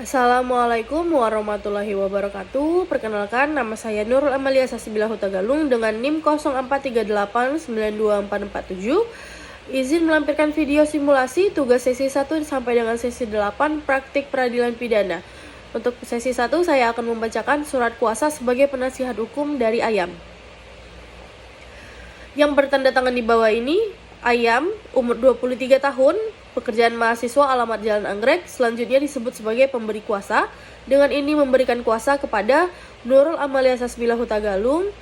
Assalamualaikum warahmatullahi wabarakatuh. Perkenalkan, nama saya Nurul Amalia Sasibilah Hutagalung dengan NIM 0438924447. Izin melampirkan video simulasi tugas sesi 1 sampai dengan sesi 8 praktik peradilan pidana. Untuk sesi 1 saya akan membacakan surat kuasa sebagai penasihat hukum dari Ayam. Yang bertanda tangan di bawah ini, Ayam, umur 23 tahun, pekerjaan mahasiswa, alamat Jalan Anggrek, selanjutnya disebut sebagai pemberi kuasa. Dengan ini memberikan kuasa kepada Nurul Amalia Sasibilah Hutagalung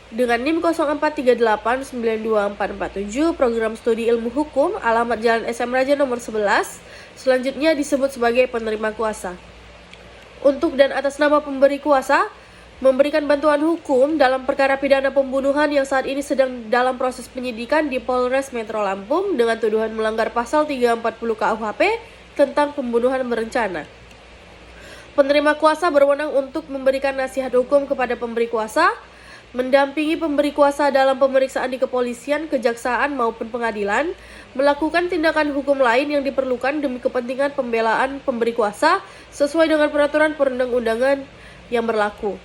dengan NIM 0438924447, program studi ilmu hukum, alamat Jalan SM Raja nomor 11, selanjutnya disebut sebagai penerima kuasa. Untuk dan atas nama pemberi kuasa, memberikan bantuan hukum dalam perkara pidana pembunuhan yang saat ini sedang dalam proses penyidikan di Polres Metro Lampung dengan tuduhan melanggar pasal 340 KUHP tentang pembunuhan berencana. Penerima kuasa berwenang untuk memberikan nasihat hukum kepada pemberi kuasa, mendampingi pemberi kuasa dalam pemeriksaan di kepolisian, kejaksaan maupun pengadilan, melakukan tindakan hukum lain yang diperlukan demi kepentingan pembelaan pemberi kuasa sesuai dengan peraturan perundang-undangan yang berlaku.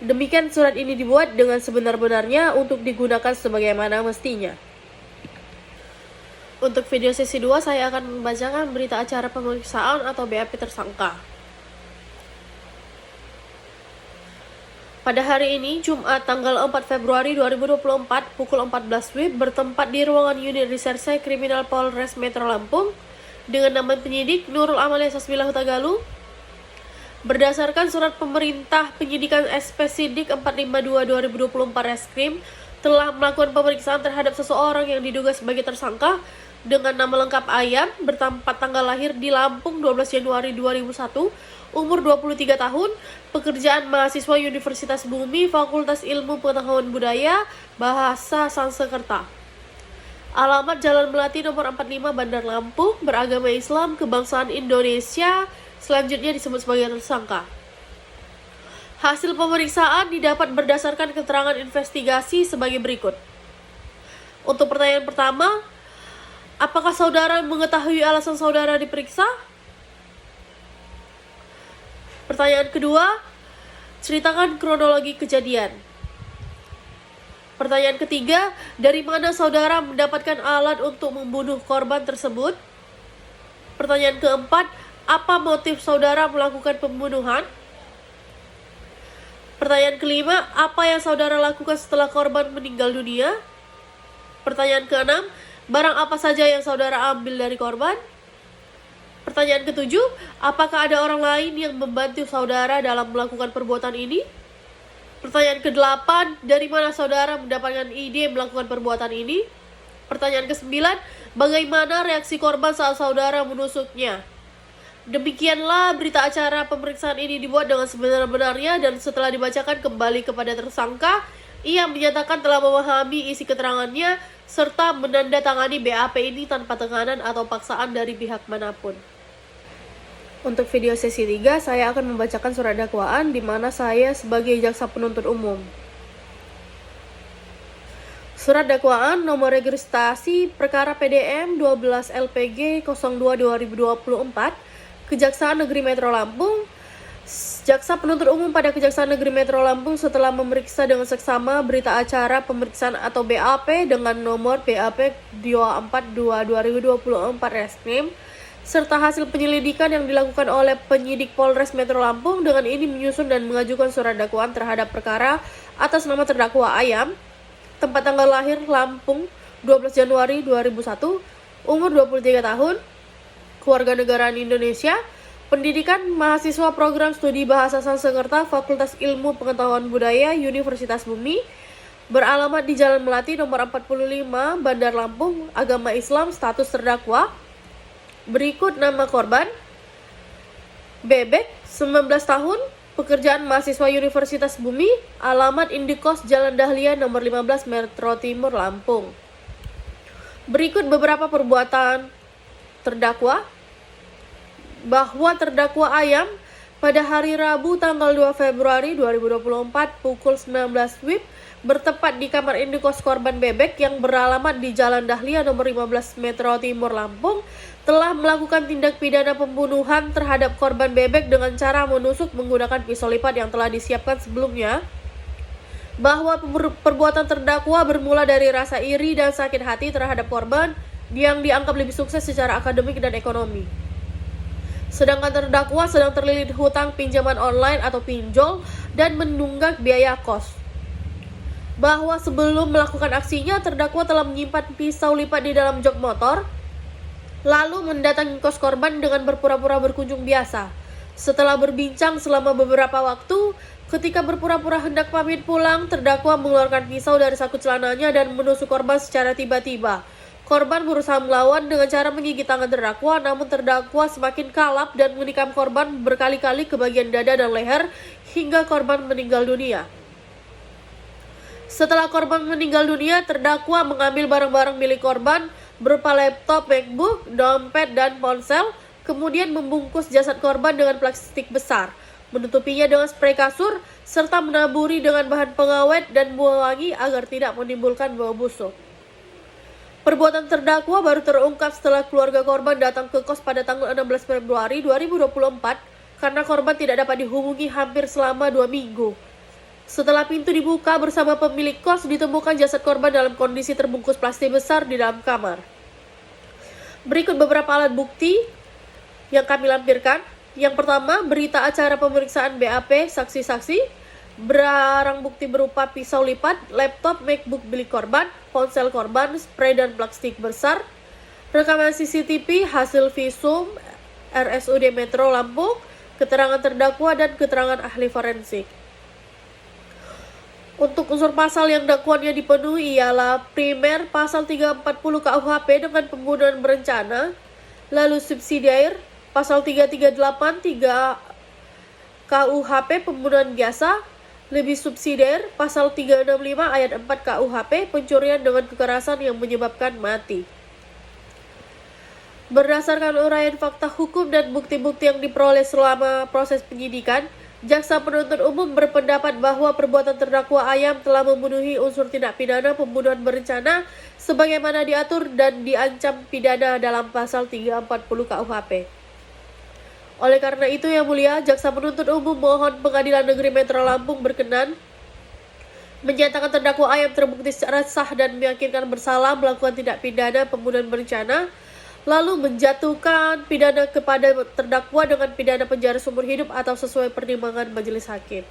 Demikian surat ini dibuat dengan sebenar-benarnya untuk digunakan sebagaimana mestinya. Untuk video sesi 2 saya akan membacakan berita acara pemeriksaan atau BAP tersangka. Pada hari ini, Jumat tanggal 4 Februari 2024 pukul 14 WIB bertempat di ruangan unit reserse kriminal Polres Metro Lampung dengan nama penyidik Nurul Amalia Sasibilah Hutagalung. Berdasarkan surat pemerintah penyidikan SP Sidik 452/2024 Reskrim telah melakukan pemeriksaan terhadap seseorang yang diduga sebagai tersangka dengan nama lengkap Ayam, bertempat tanggal lahir di Lampung 12 Januari 2001, umur 23 tahun, pekerjaan mahasiswa Universitas Bumi, Fakultas Ilmu Pengetahuan Budaya, Bahasa Sanskerta. Alamat Jalan Melati nomor 45 Bandar Lampung, beragama Islam, kebangsaan Indonesia, selanjutnya disebut sebagai tersangka. Hasil pemeriksaan didapat berdasarkan keterangan investigasi sebagai berikut. Untuk pertanyaan pertama, apakah saudara mengetahui alasan saudara diperiksa? Pertanyaan kedua, ceritakan kronologi kejadian. Pertanyaan ketiga, dari mana saudara mendapatkan alat untuk membunuh korban tersebut? Pertanyaan keempat, apa motif saudara melakukan pembunuhan? Pertanyaan kelima, apa yang saudara lakukan setelah korban meninggal dunia? Pertanyaan keenam, barang apa saja yang saudara ambil dari korban? Pertanyaan ketujuh, apakah ada orang lain yang membantu saudara dalam melakukan perbuatan ini? Pertanyaan kedelapan, dari mana saudara mendapatkan ide melakukan perbuatan ini? Pertanyaan kesembilan, bagaimana reaksi korban saat saudara menusuknya? Demikianlah berita acara pemeriksaan ini dibuat dengan sebenar-benarnya dan setelah dibacakan kembali kepada tersangka, ia menyatakan telah memahami isi keterangannya serta menandatangani BAP ini tanpa tekanan atau paksaan dari pihak manapun. Untuk video sesi 3, saya akan membacakan surat dakwaan di mana saya sebagai jaksa penuntut umum. Surat dakwaan nomor registrasi perkara PDM 12 LPG 02/2024 Kejaksaan Negeri Metro Lampung. Jaksa penuntut umum pada Kejaksaan Negeri Metro Lampung setelah memeriksa dengan seksama berita acara pemeriksaan atau BAP dengan nomor BAP 242/2024 Reskrim serta hasil penyelidikan yang dilakukan oleh penyidik Polres Metro Lampung, dengan ini menyusun dan mengajukan surat dakwaan terhadap perkara atas nama terdakwa Ayam, tempat tanggal lahir Lampung 12 Januari 2001, umur 23 tahun, kewarganegaraan Indonesia, pendidikan mahasiswa program studi Bahasa Sanskerta Fakultas Ilmu Pengetahuan Budaya Universitas Bumi, beralamat di Jalan Melati nomor 45 Bandar Lampung, agama Islam, status terdakwa. Berikut nama korban: Bebek, 19 tahun, pekerjaan mahasiswa Universitas Bumi, alamat Indikos Jalan Dahlia nomor 15 Metro Timur Lampung. Berikut beberapa perbuatan terdakwa. Bahwa terdakwa Ayam pada hari Rabu tanggal 2 Februari 2024 pukul 19 WIB bertempat di kamar indikos korban Bebek yang beralamat di Jalan Dahlia nomor 15 Metro Timur Lampung telah melakukan tindak pidana pembunuhan terhadap korban bebek dengan cara menusuk menggunakan pisau lipat yang telah disiapkan sebelumnya, bahwa perbuatan terdakwa bermula dari rasa iri dan sakit hati terhadap korban yang dianggap lebih sukses secara akademik dan ekonomi. Sedangkan terdakwa sedang terlilit hutang pinjaman online atau pinjol dan menunggak biaya kos. Bahwa sebelum melakukan aksinya, terdakwa telah menyimpan pisau lipat di dalam jok motor, lalu mendatangi kos korban dengan berpura-pura berkunjung biasa. Setelah berbincang selama beberapa waktu, ketika berpura-pura hendak pamit pulang, terdakwa mengeluarkan pisau dari saku celananya dan menusuk korban secara tiba-tiba. Korban berusaha melawan dengan cara menggigit tangan terdakwa, namun terdakwa semakin kalap dan menikam korban berkali-kali ke bagian dada dan leher hingga korban meninggal dunia. Setelah korban meninggal dunia, terdakwa mengambil barang-barang milik korban berupa laptop, MacBook, dompet, dan ponsel, kemudian membungkus jasad korban dengan plastik besar, menutupinya dengan spray kasur, serta menaburi dengan bahan pengawet dan buah wangi agar tidak menimbulkan bau busuk. Perbuatan terdakwa baru terungkap setelah keluarga korban datang ke kos pada tanggal 16 Februari 2024 karena korban tidak dapat dihubungi hampir selama 2 minggu. Setelah pintu dibuka bersama pemilik kos, ditemukan jasad korban dalam kondisi terbungkus plastik besar di dalam kamar. Berikut beberapa alat bukti yang kami lampirkan. Yang pertama, berita acara pemeriksaan BAP saksi-saksi, barang bukti berupa pisau lipat, laptop, MacBook milik korban, ponsel korban, spray dan plastik besar, rekaman CCTV, hasil visum RSUD Metro Lampung, keterangan terdakwa dan keterangan ahli forensik. Untuk unsur pasal yang dakwaannya dipenuhi ialah primer pasal 340 KUHP dengan pembunuhan berencana, lalu subsidiar pasal 338 KUHP pembunuhan biasa, lebih subsidiar pasal 365 ayat 4 KUHP pencurian dengan kekerasan yang menyebabkan mati. Berdasarkan uraian fakta hukum dan bukti-bukti yang diperoleh selama proses penyidikan, Jaksa penuntut umum berpendapat bahwa perbuatan terdakwa Ayam telah memenuhi unsur tindak pidana pembunuhan berencana sebagaimana diatur dan diancam pidana dalam pasal 340 KUHP. Oleh karena itu, Yang Mulia, Jaksa penuntut umum mohon Pengadilan Negeri Metro Lampung berkenan menyatakan terdakwa Ayam terbukti secara sah dan meyakinkan bersalah melakukan tindak pidana pembunuhan berencana, lalu menjatuhkan pidana kepada terdakwa dengan pidana penjara seumur hidup atau sesuai pertimbangan majelis hakim.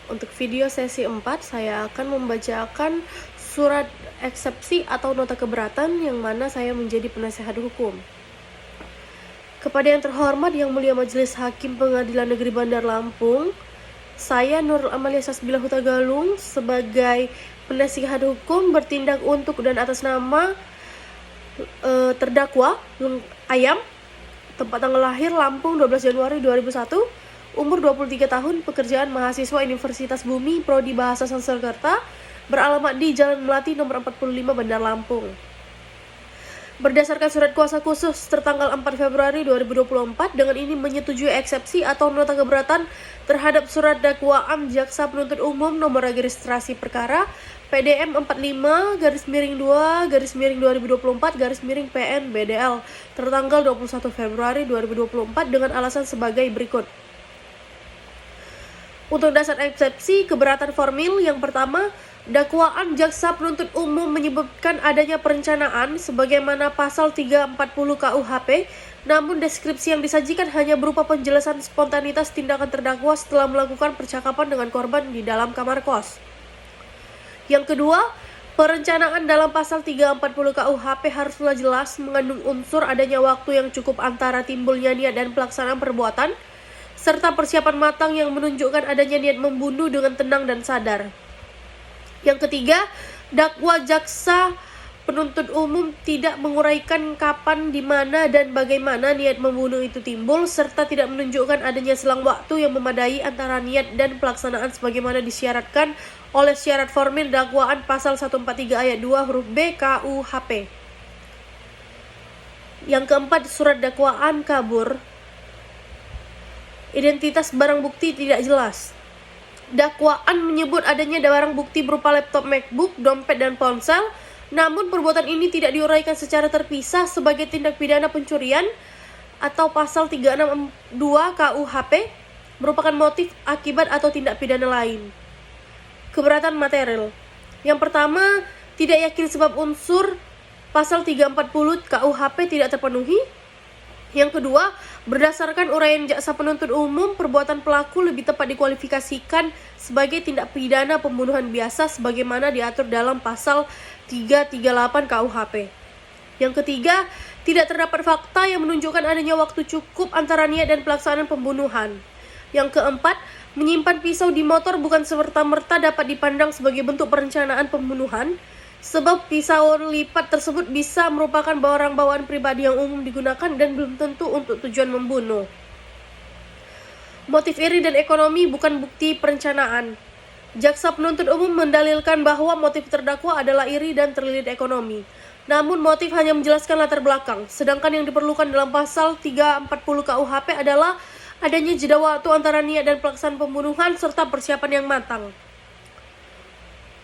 Untuk video sesi 4, saya akan membacakan surat eksepsi atau nota keberatan yang mana saya menjadi penasihat hukum. Kepada yang terhormat Yang Mulia Majelis Hakim Pengadilan Negeri Bandar Lampung, saya Nurul Amalia Sasbila Huta Galung sebagai penasihat hukum bertindak untuk dan atas nama terdakwa Ayam, tempat tanggal lahir Lampung 12 Januari 2001, umur 23 tahun, pekerjaan mahasiswa Universitas Bumi, Prodi Bahasa Sanskerta, beralamat di Jalan Melati nomor 45 Bandar Lampung. Berdasarkan surat kuasa khusus tertanggal 4 Februari 2024, dengan ini menyetujui eksepsi atau nota keberatan terhadap surat dakwaan Jaksa Penuntut Umum nomor registrasi perkara PDM 45-2-2024-PN BDL tertanggal 21 Februari 2024 dengan alasan sebagai berikut. Untuk dasar eksepsi keberatan formil, yang pertama, dakwaan Jaksa Penuntut Umum menyebutkan adanya perencanaan sebagaimana pasal 340 KUHP, namun deskripsi yang disajikan hanya berupa penjelasan spontanitas tindakan terdakwa setelah melakukan percakapan dengan korban di dalam kamar kos. Yang kedua, perencanaan dalam pasal 340 KUHP haruslah jelas mengandung unsur adanya waktu yang cukup antara timbulnya niat dan pelaksanaan perbuatan, serta persiapan matang yang menunjukkan adanya niat membunuh dengan tenang dan sadar. Yang ketiga, dakwa Jaksa Penuntut Umum tidak menguraikan kapan, di mana, dan bagaimana niat membunuh itu timbul, serta tidak menunjukkan adanya selang waktu yang memadai antara niat dan pelaksanaan sebagaimana disyaratkan oleh syarat formil dakwaan pasal 143 ayat 2 huruf B KUHP. Yang keempat, surat dakwaan kabur. Identitas barang bukti tidak jelas. Dakwaan menyebut adanya barang bukti berupa laptop MacBook, dompet dan ponsel, Namun perbuatan ini tidak diuraikan secara terpisah sebagai tindak pidana pencurian atau pasal 362 KUHP merupakan motif, akibat, atau tindak pidana lain. Keberatan material. Yang pertama, tidak yakin sebab unsur pasal 340 KUHP tidak terpenuhi. Yang kedua, berdasarkan uraian jaksa penuntut umum, perbuatan pelaku lebih tepat dikualifikasikan sebagai tindak pidana pembunuhan biasa sebagaimana diatur dalam pasal 338 KUHP. Yang ketiga, tidak terdapat fakta yang menunjukkan adanya waktu cukup antara niat dan pelaksanaan pembunuhan. Yang keempat, menyimpan pisau di motor bukan serta-merta dapat dipandang sebagai bentuk perencanaan pembunuhan, sebab pisau lipat tersebut bisa merupakan barang bawaan pribadi yang umum digunakan dan belum tentu untuk tujuan membunuh. Motif iri dan ekonomi bukan bukti perencanaan. Jaksa penuntut umum mendalilkan bahwa motif terdakwa adalah iri dan terlilit ekonomi. Namun motif hanya menjelaskan latar belakang, sedangkan yang diperlukan dalam pasal 340 KUHP adalah adanya jeda waktu antara niat dan pelaksanaan pembunuhan serta persiapan yang matang.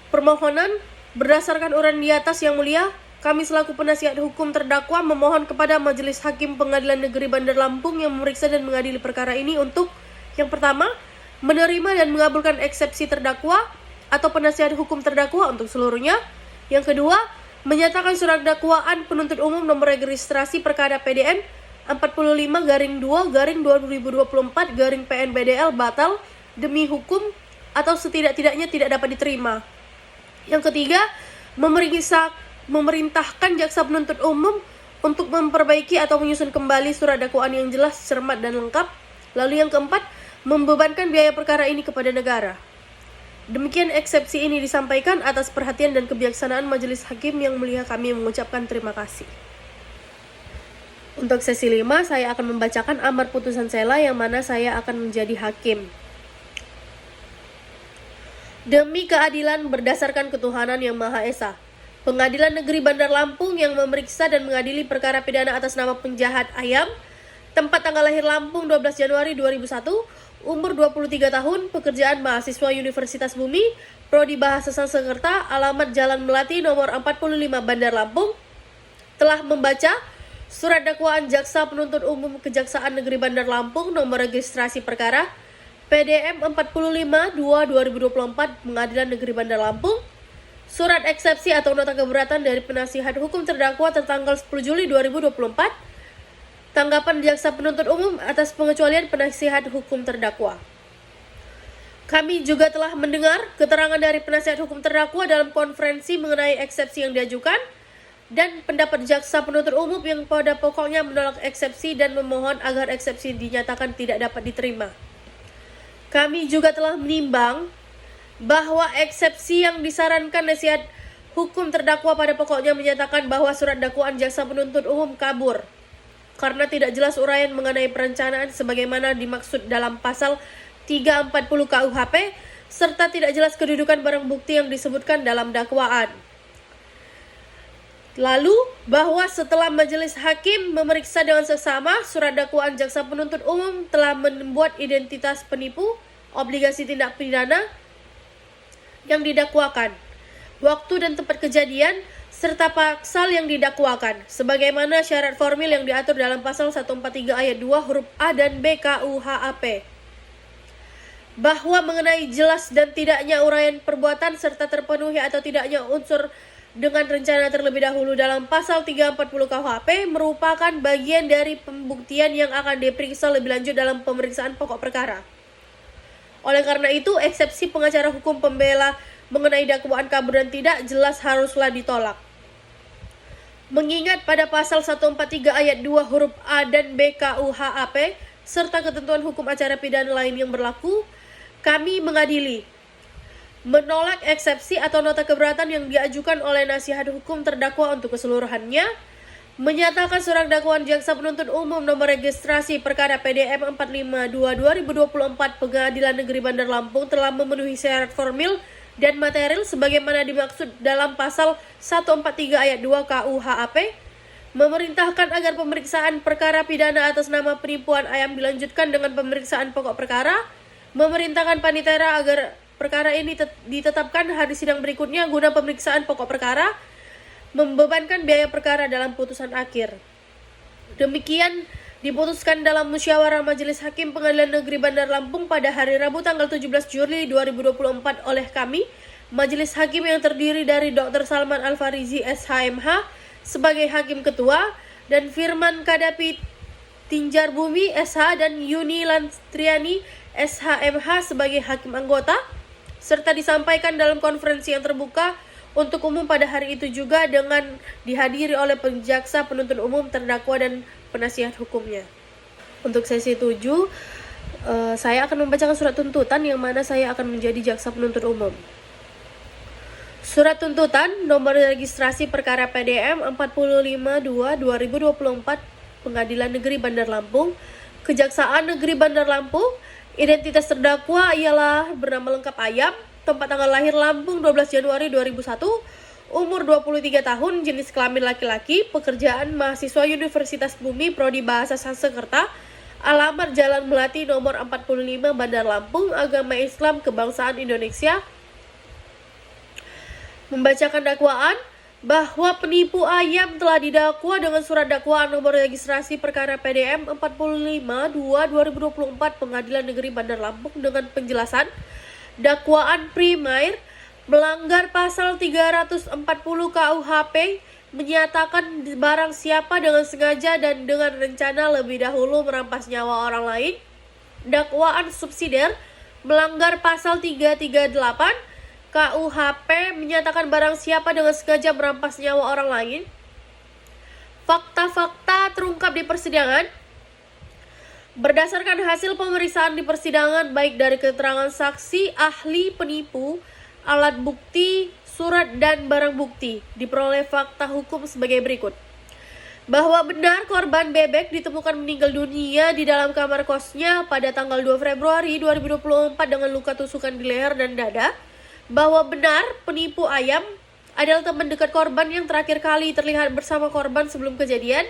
Permohonan, berdasarkan uraian di atas yang mulia, kami selaku penasihat hukum terdakwa memohon kepada Majelis Hakim Pengadilan Negeri Bandar Lampung yang memeriksa dan mengadili perkara ini untuk yang pertama, menerima dan mengabulkan eksepsi terdakwa atau penasihat hukum terdakwa untuk seluruhnya. Yang kedua, menyatakan surat dakwaan penuntut umum nomor registrasi perkara PDN 45-2/2024-PNBDL batal demi hukum atau setidak-tidaknya tidak dapat diterima. Yang ketiga, memerintahkan jaksa penuntut umum untuk memperbaiki atau menyusun kembali surat dakwaan yang jelas, cermat, dan lengkap. Lalu yang keempat, membebankan biaya perkara ini kepada negara. Demikian eksepsi ini disampaikan atas perhatian dan kebijaksanaan Majelis Hakim yang mulia, kami mengucapkan terima kasih. Untuk sesi 5, saya akan membacakan amar putusan sela yang mana saya akan menjadi hakim. Demi keadilan berdasarkan ketuhanan yang Maha Esa, Pengadilan Negeri Bandar Lampung yang memeriksa dan mengadili perkara pidana atas nama penjahat ayam, tempat tanggal lahir Lampung 12 Januari 2001, umur 23 tahun, pekerjaan mahasiswa Universitas Bumi, Prodi Bahasa Sanskerta, alamat Jalan Melati nomor 45 Bandar Lampung, telah membaca surat dakwaan jaksa penuntut umum Kejaksaan Negeri Bandar Lampung nomor registrasi perkara PDM 45-2/2024 Pengadilan Negeri Bandar Lampung, surat eksepsi atau nota keberatan dari penasihat hukum terdakwa tertanggal 10 Juli 2024, tanggapan jaksa penuntut umum atas pengecualian penasihat hukum terdakwa. Kami juga telah mendengar keterangan dari penasihat hukum terdakwa dalam konferensi mengenai eksepsi yang diajukan dan pendapat jaksa penuntut umum yang pada pokoknya menolak eksepsi dan memohon agar eksepsi dinyatakan tidak dapat diterima. Kami juga telah menimbang bahwa eksepsi yang disarankan nasihat hukum terdakwa pada pokoknya menyatakan bahwa surat dakwaan jaksa penuntut umum kabur karena tidak jelas uraian mengenai perencanaan sebagaimana dimaksud dalam pasal 340 KUHP serta tidak jelas kedudukan barang bukti yang disebutkan dalam dakwaan. Lalu, bahwa setelah majelis hakim memeriksa dengan seksama, surat dakwaan jaksa penuntut umum telah membuat identitas penipu, obligasi tindak pidana yang didakwakan, waktu dan tempat kejadian, serta pasal yang didakwakan, sebagaimana syarat formil yang diatur dalam pasal 143 ayat 2 huruf A dan B KUHAP. Bahwa mengenai jelas dan tidaknya uraian perbuatan serta terpenuhi atau tidaknya unsur dengan rencana terlebih dahulu dalam pasal 340 KUHP merupakan bagian dari pembuktian yang akan diperiksa lebih lanjut dalam pemeriksaan pokok perkara. Oleh karena itu, eksepsi pengacara hukum pembela mengenai dakwaan kabur dan tidak jelas haruslah ditolak. Mengingat pada pasal 143 ayat 2 huruf A dan B KUHAP serta ketentuan hukum acara pidana lain yang berlaku, kami mengadili menolak eksepsi atau nota keberatan yang diajukan oleh nasihat hukum terdakwa untuk keseluruhannya, menyatakan surat dakwaan jaksa penuntut umum nomor registrasi perkara PDM 452/2024 Pengadilan Negeri Bandar Lampung telah memenuhi syarat formil dan material sebagaimana dimaksud dalam pasal 143 ayat 2 KUHAP, memerintahkan agar pemeriksaan perkara pidana atas nama penipuan ayam dilanjutkan dengan pemeriksaan pokok perkara, memerintahkan panitera agar perkara ini ditetapkan hari sidang berikutnya guna pemeriksaan pokok perkara, membebankan biaya perkara dalam putusan akhir. Demikian diputuskan dalam musyawarah Majelis Hakim Pengadilan Negeri Bandar Lampung pada hari Rabu tanggal 17 Juli 2024 oleh kami, Majelis Hakim yang terdiri dari Dr. Salman Al-Farizi SHMH sebagai Hakim Ketua dan Firman Kadapi Tinjar Bumi SH dan Yuni Lantriani SHMH sebagai Hakim Anggota, serta disampaikan dalam konferensi yang terbuka untuk umum pada hari itu juga dengan dihadiri oleh penjaksa penuntut umum, terdakwa, dan penasihat hukumnya. Untuk sesi 7, saya akan membacakan surat tuntutan yang mana saya akan menjadi jaksa penuntut umum. Surat tuntutan nomor registrasi perkara PDM 452/2024 Pengadilan Negeri Bandar Lampung, Kejaksaan Negeri Bandar Lampung. Identitas terdakwa ialah bernama lengkap Ayam, tempat tanggal lahir Lampung 12 Januari 2001, umur 23 tahun, jenis kelamin laki-laki, pekerjaan mahasiswa Universitas Bumi, Prodi Bahasa Sanskerta, alamat Jalan Melati nomor 45 Bandar Lampung, agama Islam, kebangsaan Indonesia. Membacakan dakwaan bahwa penipu Ayam telah didakwa dengan surat dakwaan nomor registrasi perkara PDM 452/2024 Pengadilan Negeri Bandar Lampung dengan penjelasan dakwaan primer melanggar pasal 340 KUHP, menyatakan barang siapa dengan sengaja dan dengan rencana lebih dahulu merampas nyawa orang lain. Dakwaan subsidiar melanggar pasal 338 KUHP, menyatakan barang siapa dengan sengaja merampas nyawa orang lain. Fakta-fakta terungkap di persidangan berdasarkan hasil pemeriksaan di persidangan baik dari keterangan saksi, ahli, penipu, alat bukti, surat, dan barang bukti, diperoleh fakta hukum sebagai berikut. Bahwa benar korban Bebek ditemukan meninggal dunia di dalam kamar kosnya pada tanggal 2 Februari 2024 dengan luka tusukan di leher dan dada. Bahwa benar penipu Ayam adalah teman dekat korban yang terakhir kali terlihat bersama korban sebelum kejadian.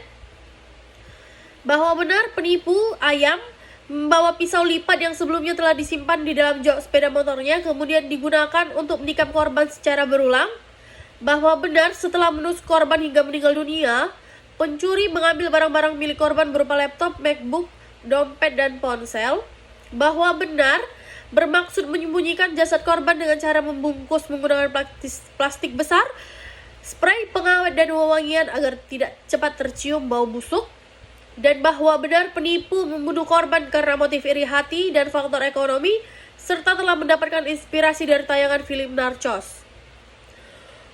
Bahwa benar penipu Ayam membawa pisau lipat yang sebelumnya telah disimpan di dalam jok sepeda motornya kemudian digunakan untuk menikam korban secara berulang. Bahwa benar setelah menusuk korban hingga meninggal dunia, pencuri mengambil barang-barang milik korban berupa laptop, MacBook, dompet, dan ponsel. Bahwa benar bermaksud menyembunyikan jasad korban dengan cara membungkus menggunakan plastik besar, spray pengawet, dan wewangian agar tidak cepat tercium bau busuk. Dan bahwa benar penipu membunuh korban karena motif iri hati dan faktor ekonomi, serta telah mendapatkan inspirasi dari tayangan film Narcos.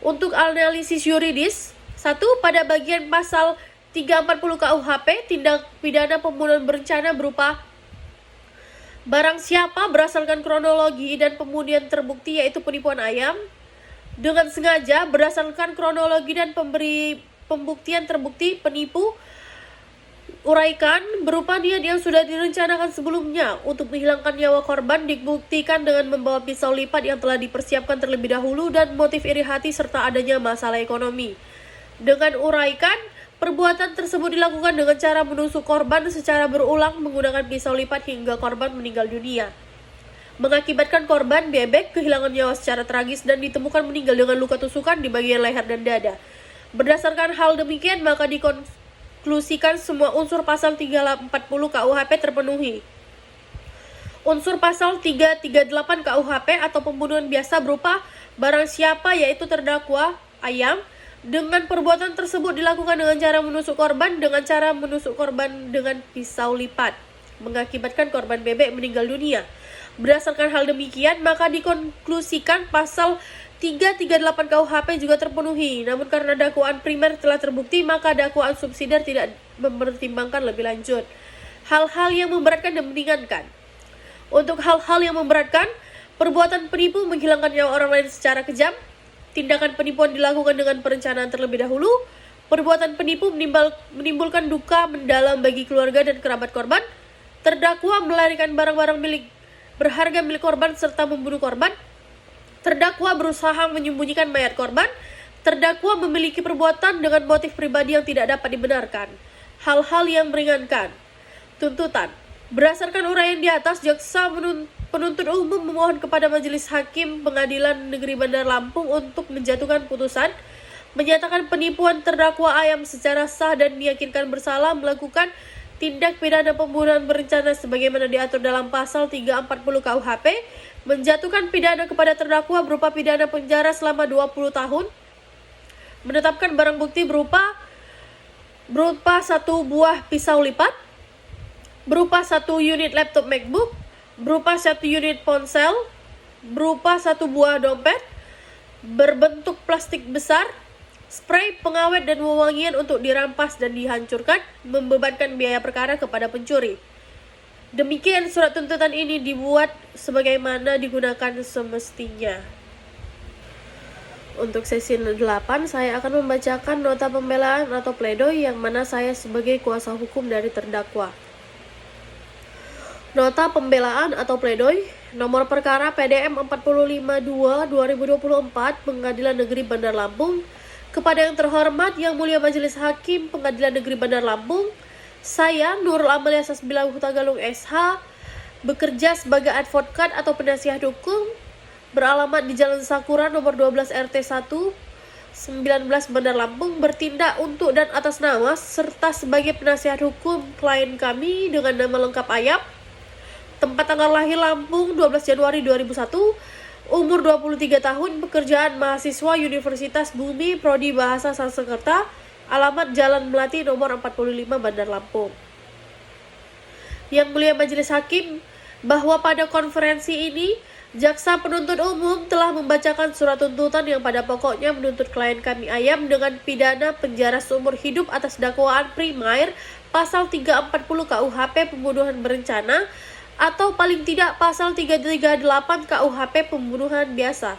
Untuk analisis yuridis, 1. Pada bagian pasal 340 KUHP, tindak pidana pembunuhan berencana berupa barang siapa berdasarkan kronologi dan pembunuhan terbukti yaitu penipuan Ayam dengan sengaja berdasarkan kronologi dan pembuktian terbukti penipu uraikan berupa niat yang sudah direncanakan sebelumnya untuk menghilangkan nyawa korban dibuktikan dengan membawa pisau lipat yang telah dipersiapkan terlebih dahulu dan motif iri hati serta adanya masalah ekonomi. Dengan uraikan, perbuatan tersebut dilakukan dengan cara menusuk korban secara berulang menggunakan pisau lipat hingga korban meninggal dunia, mengakibatkan korban Bebek kehilangan nyawa secara tragis dan ditemukan meninggal dengan luka tusukan di bagian leher dan dada. Berdasarkan hal demikian, maka dikonklusikan semua unsur pasal 340 KUHP terpenuhi. Unsur pasal 338 KUHP atau pembunuhan biasa berupa barang siapa yaitu terdakwa Ayam dengan perbuatan tersebut dilakukan dengan cara menusuk korban dengan pisau lipat, mengakibatkan korban Bebek meninggal dunia. Berdasarkan hal demikian, maka dikonklusikan pasal 338 KUHP juga terpenuhi. Namun karena dakwaan primer telah terbukti, maka dakwaan subsidiar tidak mempertimbangkan lebih lanjut hal-hal yang memberatkan dan meringankan. Untuk hal-hal yang memberatkan, perbuatan penipu menghilangkan nyawa orang lain secara kejam, tindakan penipuan dilakukan dengan perencanaan terlebih dahulu, perbuatan penipu menimbulkan duka mendalam bagi keluarga dan kerabat korban, terdakwa melarikan barang-barang berharga milik korban serta membunuh korban, terdakwa berusaha menyembunyikan mayat korban, terdakwa memiliki perbuatan dengan motif pribadi yang tidak dapat dibenarkan. Hal-hal yang meringankan. Tuntutan. Berdasarkan uraian di atas, jaksa penuntut umum memohon kepada Majelis Hakim Pengadilan Negeri Bandar Lampung untuk menjatuhkan putusan menyatakan penipuan terdakwa Ayam secara sah dan meyakinkan bersalah melakukan tindak pidana pembunuhan berencana sebagaimana diatur dalam pasal 340 KUHP, menjatuhkan pidana kepada terdakwa berupa pidana penjara selama 20 tahun, menetapkan barang bukti berupa 1 buah pisau lipat, berupa 1 unit laptop MacBook, berupa 1 unit ponsel, berupa 1 buah dompet berbentuk plastik besar, spray pengawet dan wewangian untuk dirampas dan dihancurkan, membebankan biaya perkara kepada pencuri. Demikian surat tuntutan ini dibuat sebagaimana digunakan semestinya. Untuk sesi 8, saya akan membacakan nota pembelaan atau pledoi yang mana saya sebagai kuasa hukum dari terdakwa. Nota pembelaan atau pledoi, nomor perkara PDM 452/2024 Pengadilan Negeri Bandar Lampung. Kepada yang terhormat Yang Mulia Majelis Hakim Pengadilan Negeri Bandar Lampung, saya Nurul Amalia Sasmila Huta Galung SH, bekerja sebagai advokat atau penasihat hukum, beralamat di Jalan Sakura nomor 12 RT 1 19 Bandar Lampung, bertindak untuk dan atas nama serta sebagai penasihat hukum klien kami dengan nama lengkap Ayam, tempat tanggal lahir Lampung 12 Januari 2001, umur 23 tahun, pekerjaan mahasiswa Universitas Bumi, Prodi Bahasa Sanskerta, alamat Jalan Melati nomor 45 Bandar Lampung. Yang Mulia Majelis Hakim, bahwa pada konferensi ini Jaksa Penuntut Umum telah membacakan surat tuntutan yang pada pokoknya menuntut klien kami Ayam dengan pidana penjara seumur hidup atas dakwaan primair pasal 340 KUHP pembunuhan berencana atau paling tidak pasal 338 KUHP pembunuhan biasa.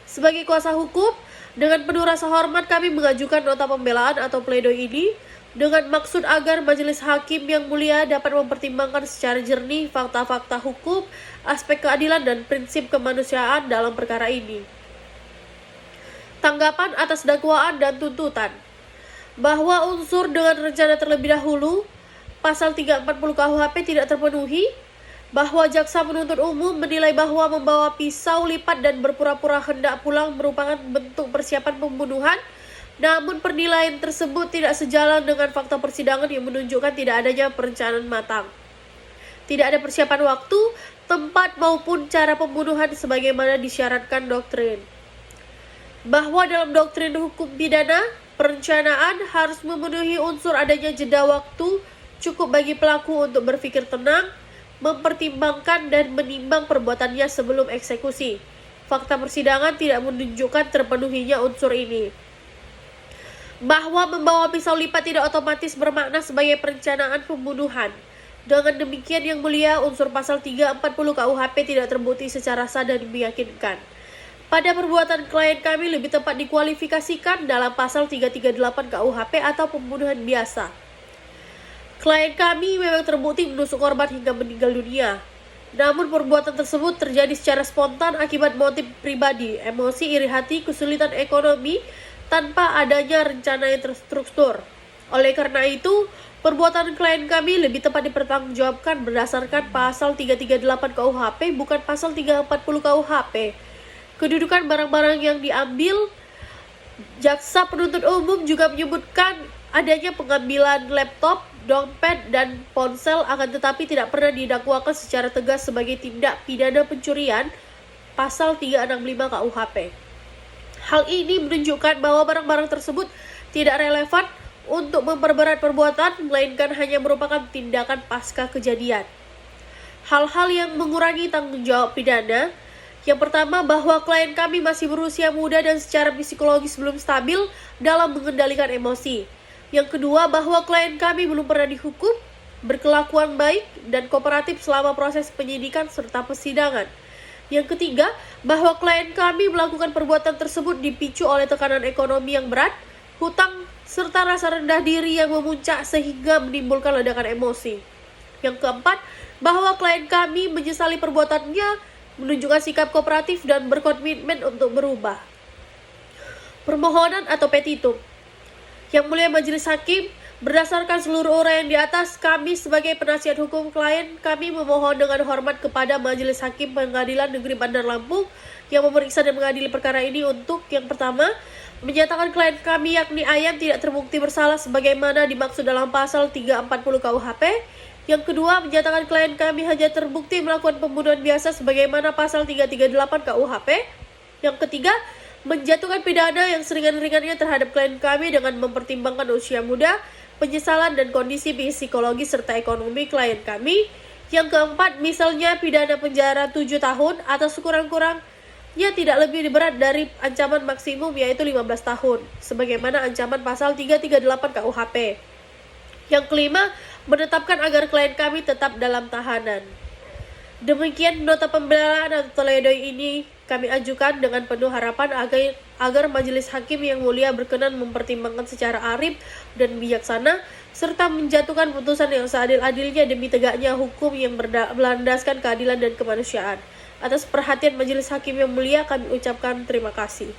Sebagai kuasa hukum, dengan penuh rasa hormat kami mengajukan nota pembelaan atau pledoi ini dengan maksud agar majelis hakim yang mulia dapat mempertimbangkan secara jernih fakta-fakta hukum, aspek keadilan dan prinsip kemanusiaan dalam perkara ini. Tanggapan atas dakwaan dan tuntutan, bahwa unsur dengan rencana terlebih dahulu pasal 340 KUHP tidak terpenuhi, bahwa jaksa penuntut umum menilai bahwa membawa pisau lipat dan berpura-pura hendak pulang merupakan bentuk persiapan pembunuhan, namun penilaian tersebut tidak sejalan dengan fakta persidangan yang menunjukkan tidak adanya perencanaan matang. Tidak ada persiapan waktu, tempat maupun cara pembunuhan sebagaimana disyaratkan doktrin. Bahwa dalam doktrin hukum pidana, perencanaan harus memenuhi unsur adanya jeda waktu cukup bagi pelaku untuk berpikir tenang, mempertimbangkan dan menimbang perbuatannya sebelum eksekusi. Fakta persidangan tidak menunjukkan terpenuhinya unsur ini. Bahwa membawa pisau lipat tidak otomatis bermakna sebagai perencanaan pembunuhan. Dengan demikian yang mulia, unsur pasal 340 KUHP tidak terbukti secara sah dan meyakinkan. Pada perbuatan klien kami lebih tepat dikualifikasikan dalam pasal 338 KUHP atau pembunuhan biasa. Klien kami memang terbukti menusuk korban hingga meninggal dunia. Namun perbuatan tersebut terjadi secara spontan akibat motif pribadi, emosi, iri hati, kesulitan ekonomi, tanpa adanya rencana yang terstruktur. Oleh karena itu, perbuatan klien kami lebih tepat dipertanggungjawabkan berdasarkan pasal 338 KUHP bukan pasal 340 KUHP. Kedudukan barang-barang yang diambil, jaksa penuntut umum juga menyebutkan adanya pengambilan laptop, dompet, dan ponsel, akan tetapi tidak pernah didakwakan secara tegas sebagai tindak pidana pencurian pasal 365 KUHP. Hal ini menunjukkan bahwa barang-barang tersebut tidak relevan untuk memperberat perbuatan, melainkan hanya merupakan tindakan pasca kejadian. Hal-hal yang mengurangi tanggung jawab pidana, yang pertama bahwa klien kami masih berusia muda dan secara psikologis belum stabil dalam mengendalikan emosi. Yang kedua, bahwa klien kami belum pernah dihukum, berkelakuan baik, dan kooperatif selama proses penyidikan serta persidangan. Yang ketiga, bahwa klien kami melakukan perbuatan tersebut dipicu oleh tekanan ekonomi yang berat, hutang, serta rasa rendah diri yang memuncak sehingga menimbulkan ledakan emosi. Yang keempat, bahwa klien kami menyesali perbuatannya, menunjukkan sikap kooperatif dan berkomitmen untuk berubah. Permohonan atau petitum. Yang Mulia Majelis Hakim, Berdasarkan seluruh uraian di atas, kami sebagai penasihat hukum klien, kami memohon dengan hormat kepada Majelis Hakim Pengadilan Negeri Bandar Lampung yang memeriksa dan mengadili perkara ini untuk yang pertama, menyatakan klien kami yakni Ayam tidak terbukti bersalah sebagaimana dimaksud dalam pasal 340 KUHP. Yang kedua, menyatakan klien kami hanya terbukti melakukan pembunuhan biasa sebagaimana pasal 338 KUHP. Yang ketiga, menjatuhkan pidana yang seringan-ringannya terhadap klien kami dengan mempertimbangkan usia muda, penyesalan dan kondisi psikologis serta ekonomi klien kami. Yang keempat, misalnya pidana penjara 7 tahun atau sekurang-kurangnya tidak lebih berat dari ancaman maksimum yaitu 15 tahun, sebagaimana ancaman pasal 338 KUHP. Yang kelima, menetapkan agar klien kami tetap dalam tahanan. Demikian nota pembelaan atau pledoi ini kami ajukan dengan penuh harapan agar Majelis Hakim yang mulia berkenan mempertimbangkan secara arif dan bijaksana serta menjatuhkan putusan yang seadil-adilnya demi tegaknya hukum yang berlandaskan keadilan dan kemanusiaan. Atas perhatian Majelis Hakim yang mulia kami ucapkan terima kasih.